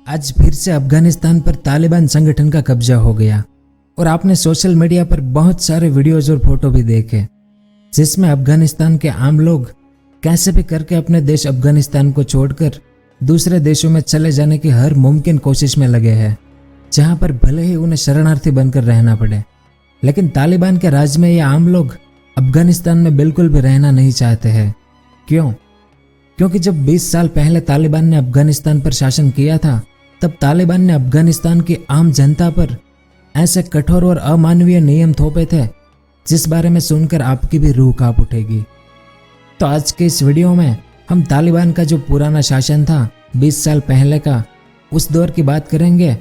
आज फिर से अफगानिस्तान पर तालिबान संगठन का कब्जा हो गया और आपने सोशल मीडिया पर बहुत सारे वीडियोज और फोटो भी देखे जिसमें अफगानिस्तान के आम लोग कैसे भी करके अपने देश अफगानिस्तान को छोड़कर दूसरे देशों में चले जाने की हर मुमकिन कोशिश में लगे हैं, जहां पर भले ही उन्हें शरणार्थी बनकर रहना पड़े। लेकिन तालिबान के राज में ये आम लोग अफगानिस्तान में बिल्कुल भी रहना नहीं चाहते हैं। क्यों? क्योंकि जब 20 साल पहले तालिबान ने अफगानिस्तान पर शासन किया था, तब तालिबान ने अफगानिस्तान की आम जनता पर ऐसे कठोर और अमानवीय नियम थोपे थे जिस बारे में सुनकर आपकी भी रूह कांप उठेगी। तो आज के इस वीडियो में हम तालिबान का जो पुराना शासन था 20 साल पहले का, उस दौर की बात करेंगे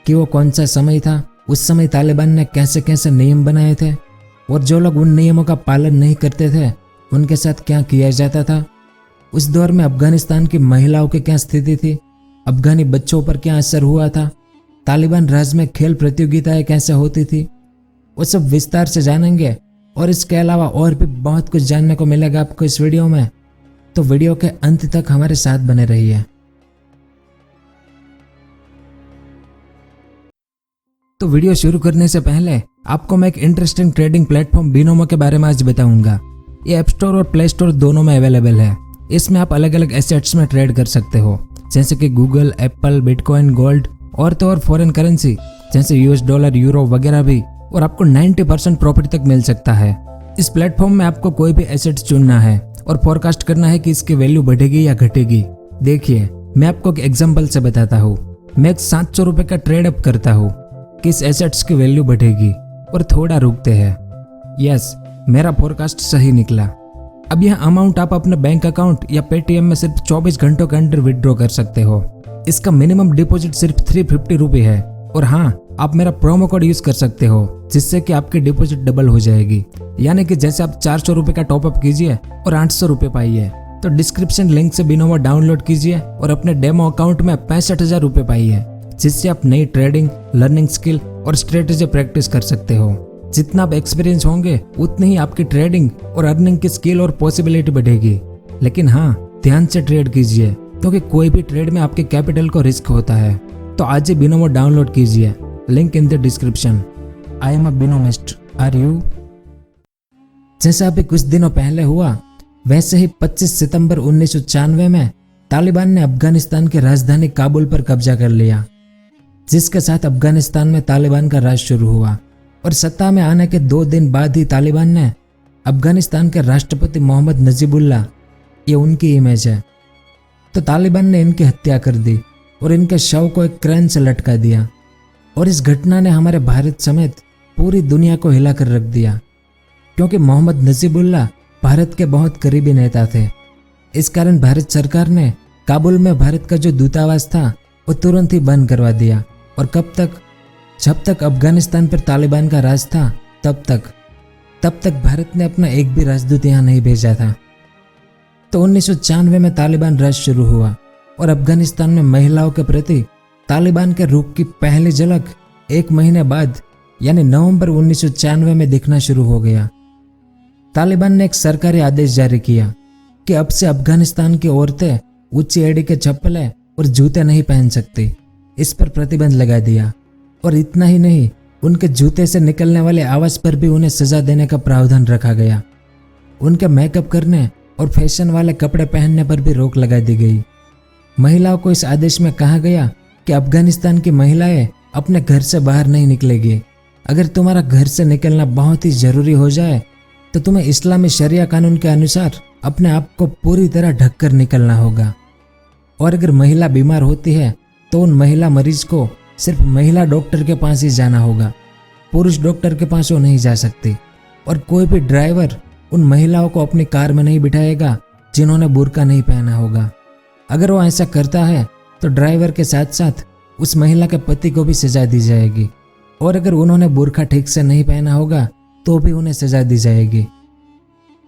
कि वो कौन सा समय था, उस समय तालिबान ने कैसे कैसे नियम बनाए थे और जो लोग उन नियमों का पालन नहीं करते थे उनके साथ क्या किया जाता था। उस दौर में अफगानिस्तान की महिलाओं की क्या स्थिति थी, अफगानी बच्चों पर क्या असर हुआ था, तालिबान राज में खेल प्रतियोगिताएं कैसे होती थी, वो सब विस्तार से जानेंगे। और इसके अलावा और भी बहुत कुछ जानने को मिलेगा आपको इस वीडियो में, तो वीडियो के अंत तक हमारे साथ बने रहिए। तो वीडियो शुरू करने से पहले आपको मैं एक इंटरेस्टिंग ट्रेडिंग प्लेटफॉर्म बिनोमो के बारे में आज बताऊंगा। ये ऐप स्टोर और प्ले स्टोर दोनों में अवेलेबल है। इसमें आप अलग अलग एसेट्स में ट्रेड कर सकते हो, जैसे कि गूगल, एप्पल, बिटकॉइन, गोल्ड और तो और फॉरेन करेंसी जैसे यूएस डॉलर, यूरो वगैरह भी, और आपको 90% प्रॉफिट तक मिल सकता है। इस प्लेटफॉर्म में आपको कोई भी एसेट्स चुनना है और फोरकास्ट करना है कि इसकी वैल्यू बढ़ेगी या घटेगी। देखिए, मैं आपको एक एग्जांपल से बताता हूँ। मैं एक 700 रुपए का ट्रेड अप करता हूँ कि इस एसेट्स की वैल्यू बढ़ेगी और थोड़ा रुकते हैं। यस, मेरा फोरकास्ट सही निकला। अब यह अमाउंट आप अपने बैंक अकाउंट या पेटीएम में सिर्फ 24 घंटों के अंदर विड्रॉ कर सकते हो। इसका मिनिमम डिपॉजिट सिर्फ 350 रुपये है। और हाँ, आप मेरा प्रोमो कोड यूज कर सकते हो जिससे कि आपकी डिपॉजिट डबल हो जाएगी। यानी कि जैसे आप 400 रुपये का टॉपअप कीजिए और 800 रुपये पाइए, तो डिस्क्रिप्शन लिंक से बिनोमो डाउनलोड कीजिए और अपने डेमो अकाउंट में 65,000 रुपये पाइए, जिससे आप नई ट्रेडिंग, लर्निंग स्किल और स्ट्रेटेजी प्रैक्टिस कर सकते हो। जितना आप एक्सपीरियंस होंगे उतनी ही आपकी ट्रेडिंग और अर्निंग की स्किल और पॉसिबिलिटी बढ़ेगी। लेकिन हाँ, ध्यान से ट्रेड कीजिए क्योंकि कोई भी ट्रेड में आपके कैपिटल को रिस्क होता है। तो आज ही बिनोमो डाउनलोड कीजिए, link in the description. I am a Binomist, are you? जैसा अभी कुछ दिनों पहले हुआ, वैसे ही 25 सितंबर 1996 में तालिबान ने अफगानिस्तान की राजधानी काबुल पर कब्जा कर लिया, जिसके साथ अफगानिस्तान में तालिबान का राज शुरू हुआ। और सत्ता में आने के 2 दिन बाद ही तालिबान ने अफगानिस्तान के राष्ट्रपति मोहम्मद नजीबुल्लाह, ये उनकी इमेज है, तो तालिबान ने इनकी हत्या कर दी और इनके शव को एक क्रेन से लटका दिया। और इस घटना ने हमारे भारत समेत पूरी दुनिया को हिला कर रख दिया, क्योंकि मोहम्मद नजीबुल्लाह भारत के बहुत करीबी नेता थे। इस कारण भारत सरकार ने काबुल में भारत का जो दूतावास था वो तुरंत ही बंद करवा दिया। और कब तक? जब तक अफगानिस्तान पर तालिबान का राज था तब तक भारत ने अपना एक भी राजदूत यहाँ नहीं भेजा था। तो 1996 में तालिबान राज शुरू हुआ और अफगानिस्तान में महिलाओं के प्रति तालिबान के रुख की पहली झलक 1 महीने बाद यानी नवंबर 1996 में दिखना शुरू हो गया। तालिबान ने एक सरकारी आदेश जारी किया कि अब से अफगानिस्तान की औरतें ऊंची एड़ी के चप्पलें और जूते नहीं पहन सकती। इस पर प्रतिबंध लगा दिया। और इतना ही नहीं, उनके जूते से निकलने वाले आवाज पर भी उन्हें सजा देने का प्रावधान रखा गया। उनके मेकअप करने और फैशन वाले कपड़े पहनने पर भी रोक लगा दी गई। महिलाओं को इस आदेश में कहा गया कि अफगानिस्तान की महिलाएं अपने घर से बाहर नहीं निकलेगी। अगर तुम्हारा घर से निकलना बहुत ही जरूरी हो जाए तो तुम्हें इस्लामी शरिया कानून के अनुसार अपने आप को पूरी तरह ढककर निकलना होगा। और अगर महिला बीमार होती है तो उन महिला मरीज को सिर्फ महिला डॉक्टर के पास ही जाना होगा, पुरुष डॉक्टर के पास वो नहीं जा सकती। और कोई भी ड्राइवर उन महिलाओं को अपनी कार में नहीं बिठाएगा जिन्होंने बुर्का नहीं पहना होगा। अगर वो ऐसा करता है तो ड्राइवर के साथ साथ उस महिला के पति को भी सजा दी जाएगी। और अगर उन्होंने बुर्का ठीक से नहीं पहना होगा तो भी उन्हें सजा दी जाएगी।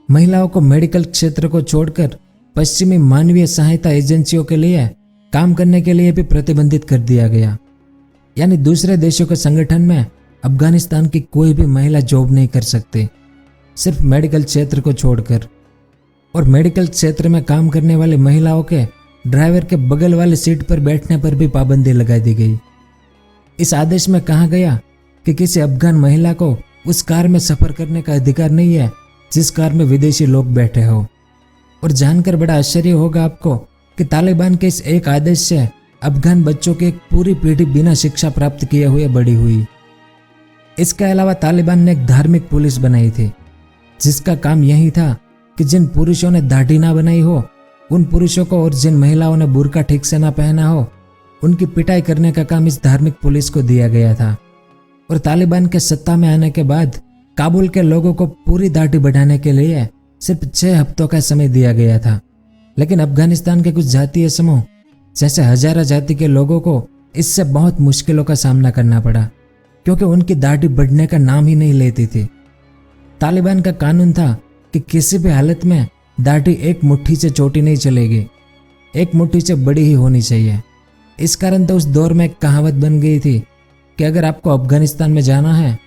महिलाओं को मेडिकल क्षेत्र को छोड़कर पश्चिमी मानवीय सहायता एजेंसियों के लिए काम करने के लिए भी प्रतिबंधित कर दिया गया। यानी दूसरे देशों के संगठन में अफगानिस्तान की कोई भी महिला जॉब नहीं कर सकती, सिर्फ मेडिकल क्षेत्र को छोड़कर। और मेडिकल क्षेत्र में काम करने वाली महिलाओं के ड्राइवर के बगल वाली सीट पर बैठने पर भी पाबंदी लगा दी गई। इस आदेश में कहा गया कि किसी अफगान महिला को उस कार में सफर करने का अधिकार नहीं है जिस कार में विदेशी लोग बैठे हो। और जानकर बड़ा आश्चर्य होगा आपको कि तालिबान के इस एक आदेश से अफगान बच्चों की एक पूरी पीढ़ी बिना शिक्षा प्राप्त किए हुए बड़ी हुई। इसके अलावा तालिबान ने एक धार्मिक पुलिस बनाई थी जिसका काम यही था कि जिन पुरुषों ने दाढ़ी ना बनाई हो उन पुरुषों को और जिन महिलाओं ने बुर्का ठीक से ना पहना हो उनकी पिटाई करने का काम इस धार्मिक पुलिस को दिया गया था। और तालिबान के सत्ता में आने के बाद काबुल के लोगों को पूरी दाढ़ी बढ़ाने के लिए सिर्फ 6 हफ्तों का समय दिया गया था। लेकिन अफगानिस्तान के कुछ जातीय समूह जैसे हजारा जाति के लोगों को इससे बहुत मुश्किलों का सामना करना पड़ा क्योंकि उनकी दाढ़ी बढ़ने का नाम ही नहीं लेती थी। तालिबान का कानून था कि किसी भी हालत में दाढ़ी एक मुट्ठी से छोटी नहीं चलेगी, एक मुट्ठी से बड़ी ही होनी चाहिए। इस कारण तो उस दौर में एक कहावत बन गई थी कि अगर आपको अफगानिस्तान में जाना है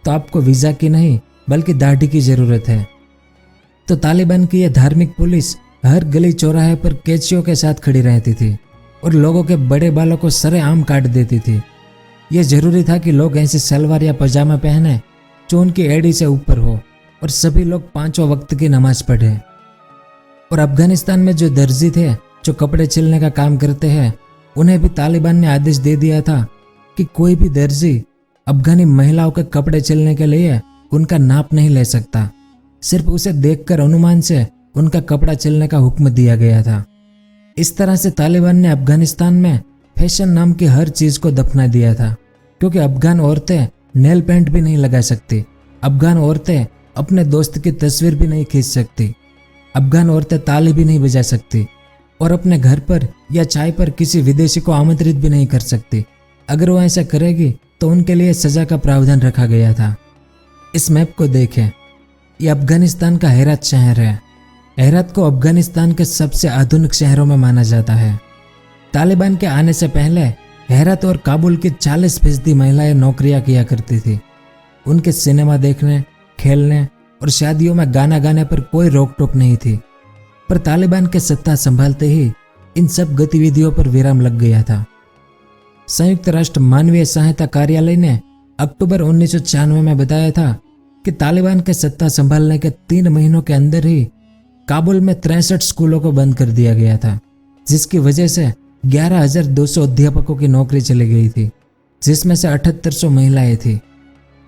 तो आपको वीज़ा की नहीं बल्कि दाढ़ी की ज़रूरत है। तो तालिबान की यह धार्मिक पुलिस हर गली चौराहे पर कैचियों के साथ खड़ी रहती थी और लोगों के बड़े बालों को सरेआम काट देती थी। यह जरूरी था कि लोग ऐसे सलवार या पजामा पहने जो उनकी एड़ी से ऊपर हो और सभी लोग 5 वक्त की नमाज पढ़े। और अफगानिस्तान में जो दर्जी थे जो कपड़े सिलने का काम करते हैं उन्हें भी तालिबान ने आदेश दे दिया था कि कोई भी दर्जी अफगानी महिलाओं के कपड़े सिलने के लिए उनका नाप नहीं ले सकता, सिर्फ उसे देखकर अनुमान से उनका कपड़ा सिलने का हुक्म दिया गया था। इस तरह से तालिबान ने अफगानिस्तान में फैशन नाम की हर चीज को दफना दिया था क्योंकि अफगान औरतें नेल पेंट भी नहीं लगा सकती, अफगान औरतें अपने दोस्त की तस्वीर भी नहीं खींच सकती, अफगान औरतें ताली भी नहीं बजा सकती और अपने घर पर या चाय पर किसी विदेशी को आमंत्रित भी नहीं कर सकती। अगर वो ऐसा करेगी तो उनके लिए सजा का प्रावधान रखा गया था। इस मैप को देखें, ये अफगानिस्तान का हेरात शहर है। हेरात को अफगानिस्तान के सबसे आधुनिक शहरों में माना जाता है। तालिबान के आने से पहले हेरात और काबुल की 40% महिलाएं नौकरियां किया करती थी। उनके सिनेमा देखने, खेलने और शादियों में गाना गाने पर कोई रोक टोक नहीं थी। पर तालिबान के सत्ता संभालते ही इन सब गतिविधियों पर विराम लग गया था। संयुक्त राष्ट्र मानवीय सहायता कार्यालय ने अक्टूबर 1996 में बताया था कि तालिबान के सत्ता संभालने के 3 महीनों के अंदर ही काबुल में 63 स्कूलों को बंद कर दिया गया था, जिसकी वजह से 11,200 अध्यापकों की नौकरी चली गई थी, जिसमें से 7,800 महिलाएं थी।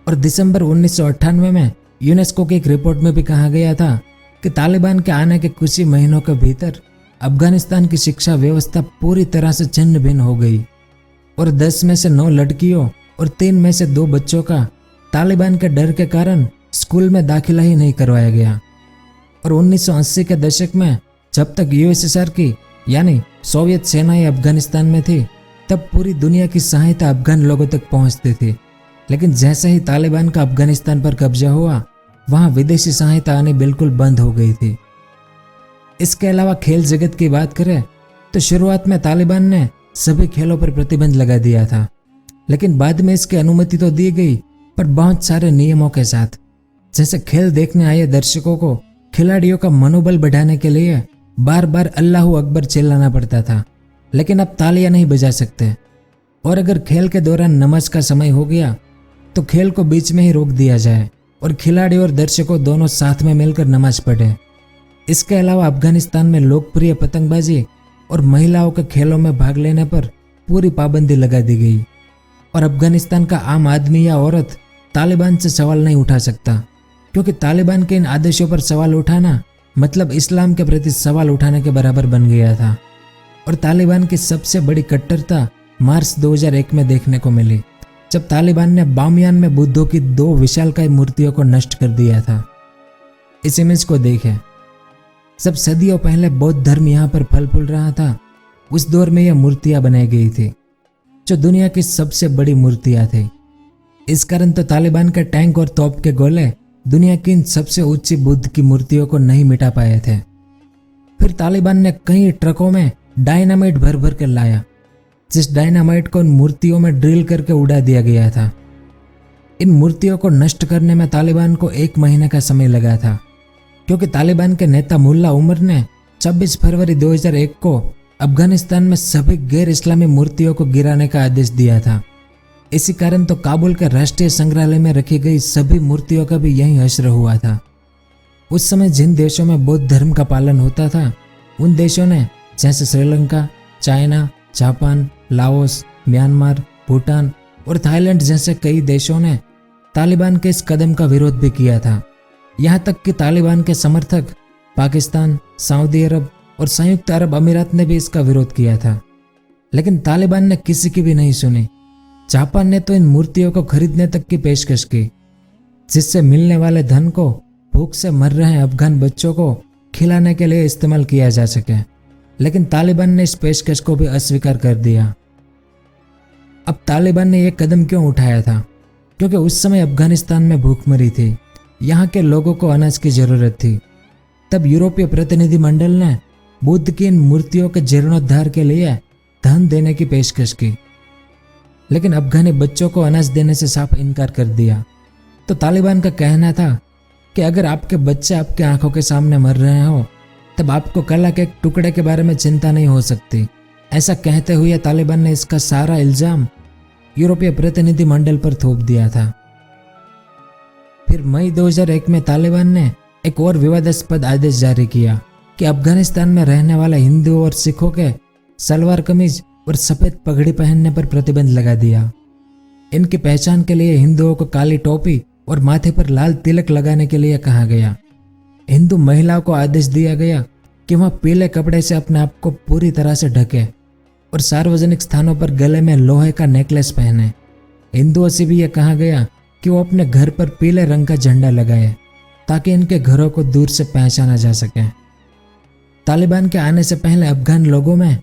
और दिसंबर 1998 में यूनेस्को की एक रिपोर्ट में भी कहा गया था कि तालिबान के आने के कुछ ही महीनों के भीतर अफगानिस्तान की शिक्षा व्यवस्था पूरी तरह से छिन्न भिन्न हो गई और 10 में से 9 लड़कियों और 3 में से 2 बच्चों का तालिबान के डर के कारण स्कूल में दाखिला ही नहीं करवाया गया। और 1980 के दशक में जब तक यूएसएसआर की यानी सोवियत सेनाएं अफगानिस्तान में थी तब पूरी दुनिया की सहायता अफगान लोगों तक पहुंचती थी। लेकिन जैसे ही तालिबान का अफगानिस्तान पर कब्जा हुआ वहां विदेशी सहायता आनी बिल्कुल बंद हो गई थी। इसके अलावा खेल जगत की बात करें तो शुरुआत में तालिबान ने सभी खेलों पर प्रतिबंध लगा दिया था, लेकिन बाद में इसकी अनुमति तो दी गई पर बहुत सारे नियमों के साथ। जैसे खेल देखने आए दर्शकों को खिलाड़ियों का मनोबल बढ़ाने के लिए बार बार अल्लाहू अकबर चिल्लाना पड़ता था, लेकिन अब तालियां नहीं बजा सकते। और अगर खेल के दौरान नमाज का समय हो गया तो खेल को बीच में ही रोक दिया जाए और खिलाड़ी और दर्शकों दोनों साथ में मिलकर नमाज पढ़े। इसके अलावा अफगानिस्तान में लोकप्रिय पतंगबाजी और महिलाओं के खेलों में भाग लेने पर पूरी पाबंदी लगा दी गई और अफगानिस्तान का आम आदमी या औरत तालिबान से सवाल नहीं उठा सकता, क्योंकि तालिबान के इन आदेशों पर सवाल उठाना मतलब इस्लाम के प्रति सवाल उठाने के बराबर बन गया था। और तालिबान की सबसे बड़ी कट्टरता मार्च 2001 में देखने को मिली, जब तालिबान ने बामियान में बुद्धों की 2 विशालकाय मूर्तियों को नष्ट कर दिया था। इस इमेज को देखें। जब सदियों पहले बौद्ध धर्म यहाँ पर फल फूल रहा था, उस दौर में यह मूर्तियां बनाई गई थी जो दुनिया की सबसे बड़ी मूर्तियां थी। इस कारण तो तालिबान के टैंक और तोप के गोले दुनिया की इन सबसे ऊंची बुद्ध की मूर्तियों को नहीं मिटा पाए थे। फिर तालिबान ने कई ट्रकों में डायनामाइट भर भर कर लाया, जिस डायनामाइट को इन मूर्तियों में ड्रिल करके उड़ा दिया गया था। इन मूर्तियों को नष्ट करने में तालिबान को 1 महीने का समय लगा था, क्योंकि तालिबान के नेता मुल्ला उमर ने 26 फरवरी 2001 को अफगानिस्तान में सभी गैर इस्लामी मूर्तियों को गिराने का आदेश दिया था। इसी कारण तो काबुल के राष्ट्रीय संग्रहालय में रखी गई सभी मूर्तियों का भी यही हश्र हुआ था। उस समय जिन देशों में बौद्ध धर्म का पालन होता था, उन देशों ने जैसे Sri Lanka, China, Japan, Laos, Myanmar, Bhutan और थाईलैंड जैसे कई देशों ने तालिबान के इस कदम का विरोध भी किया था। यहाँ तक कि तालिबान के समर्थक पाकिस्तान, सऊदी अरब और संयुक्त अरब अमीरात ने भी इसका विरोध किया था, लेकिन तालिबान ने किसी की भी नहीं सुनी। जापान ने तो इन मूर्तियों को खरीदने तक की पेशकश की, जिससे मिलने वाले धन को भूख से मर रहे अफगान बच्चों को खिलाने के लिए इस्तेमाल किया जा सके, लेकिन तालिबान ने इस पेशकश को भी अस्वीकार कर दिया। अब तालिबान ने यह कदम क्यों उठाया था? क्योंकि उस समय अफगानिस्तान में भूखमरी थी, यहाँ के लोगों को अनाज की जरूरत थी। तब यूरोपीय प्रतिनिधिमंडल ने बुद्ध की इन मूर्तियों के जीर्णोद्धार के लिए धन देने की पेशकश की, लेकिन अफगानी बच्चों को अनाज देने से साफ इनकार कर दिया। तो तालिबान का कहना था कि अगर आपके बच्चे आपकी आंखों के सामने मर रहे हो, तब आपको कला के एक टुकड़े के बारे में चिंता नहीं हो सकती। ऐसा कहते हुए तालिबान ने इसका सारा इल्जाम यूरोपीय प्रतिनिधिमंडल पर थोप दिया था। फिर मई 2001 में तालिबान ने एक और विवादास्पद आदेश जारी किया कि अफगानिस्तान में रहने वाले हिंदुओं और सिखों के सलवार कमीज और सफेद पगड़ी पहनने पर प्रतिबंध लगा दिया। इनकी पहचान के लिए हिंदुओं को काली टोपी और माथे पर लाल तिलक लगाने के लिए कहा गया। हिंदू महिलाओं को आदेश दिया गया कि वह पीले कपड़े से अपने आप को पूरी तरह से ढके और सार्वजनिक स्थानों पर गले में लोहे का नेकलेस पहने। हिंदुओं से भी यह कहा गया कि वो अपने घर पर पीले रंग का झंडा लगाए ताकि इनके घरों को दूर से पहचाना जा सके। तालिबान के आने से पहले अफगान लोगों में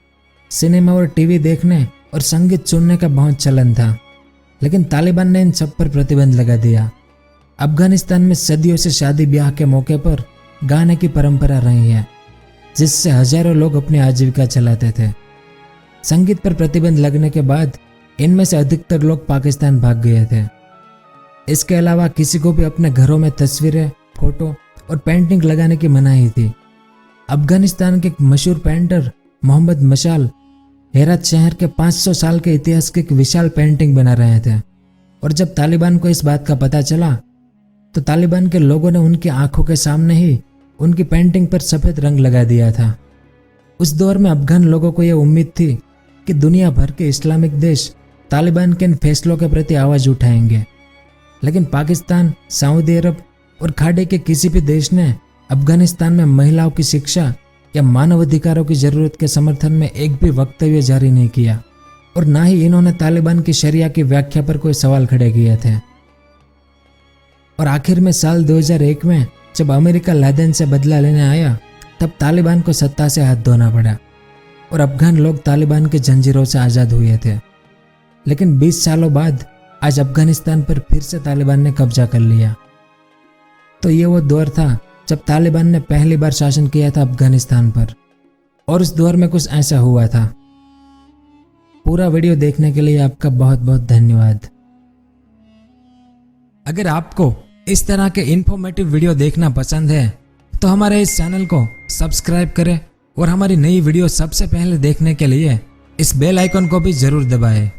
सिनेमा और टीवी देखने और संगीत सुनने का बहुत चलन था, लेकिन तालिबान ने इन सब पर प्रतिबंध लगा दिया। अफगानिस्तान में सदियों से शादी ब्याह के मौके पर गाने की परंपरा रही है, जिससे हजारों लोग अपनी आजीविका चलाते थे। संगीत पर प्रतिबंध लगने के बाद इनमें से अधिकतर लोग पाकिस्तान भाग गए थे। इसके अलावा किसी को भी अपने घरों में तस्वीरें, फोटो और पेंटिंग लगाने की मनाही थी। अफगानिस्तान के एक मशहूर पेंटर मोहम्मद मशाल हेरात शहर के 500 साल के इतिहास की एक विशाल पेंटिंग बना रहे थे, और जब तालिबान को इस बात का पता चला तो तालिबान के लोगों ने उनकी आंखों के सामने ही उनकी पेंटिंग पर सफ़ेद रंग लगा दिया था। उस दौर में अफगान लोगों को यह उम्मीद थी कि दुनिया भर के इस्लामिक देश तालिबान के इन फैसलों के प्रति आवाज़ उठाएंगे, लेकिन पाकिस्तान, सऊदी अरब और खाड़ी के किसी भी देश ने अफगानिस्तान में महिलाओं की शिक्षा या मानव अधिकारों की ज़रूरत के समर्थन में एक भी वक्तव्य जारी नहीं किया, और ना ही इन्होंने तालिबान की शरिया की व्याख्या पर कोई सवाल खड़े किए थे। और आखिर में साल 2001 में जब अमेरिका लादेन से बदला लेने आया, तब तालिबान को सत्ता से हाथ धोना पड़ा और अफगान लोग तालिबान के जंजीरों से आज़ाद हुए थे। लेकिन 20 सालों बाद आज अफगानिस्तान पर फिर से तालिबान ने कब्जा कर लिया। तो ये वो दौर था जब तालिबान ने पहली बार शासन किया था अफगानिस्तान पर, और उस दौर में कुछ ऐसा हुआ था। पूरा वीडियो देखने के लिए आपका बहुत बहुत धन्यवाद। अगर आपको इस तरह के इन्फॉर्मेटिव वीडियो देखना पसंद है तो हमारे इस चैनल को सब्सक्राइब करें और हमारी नई वीडियो सबसे पहले देखने के लिए इस बेल आइकन को भी जरूर दबाएं।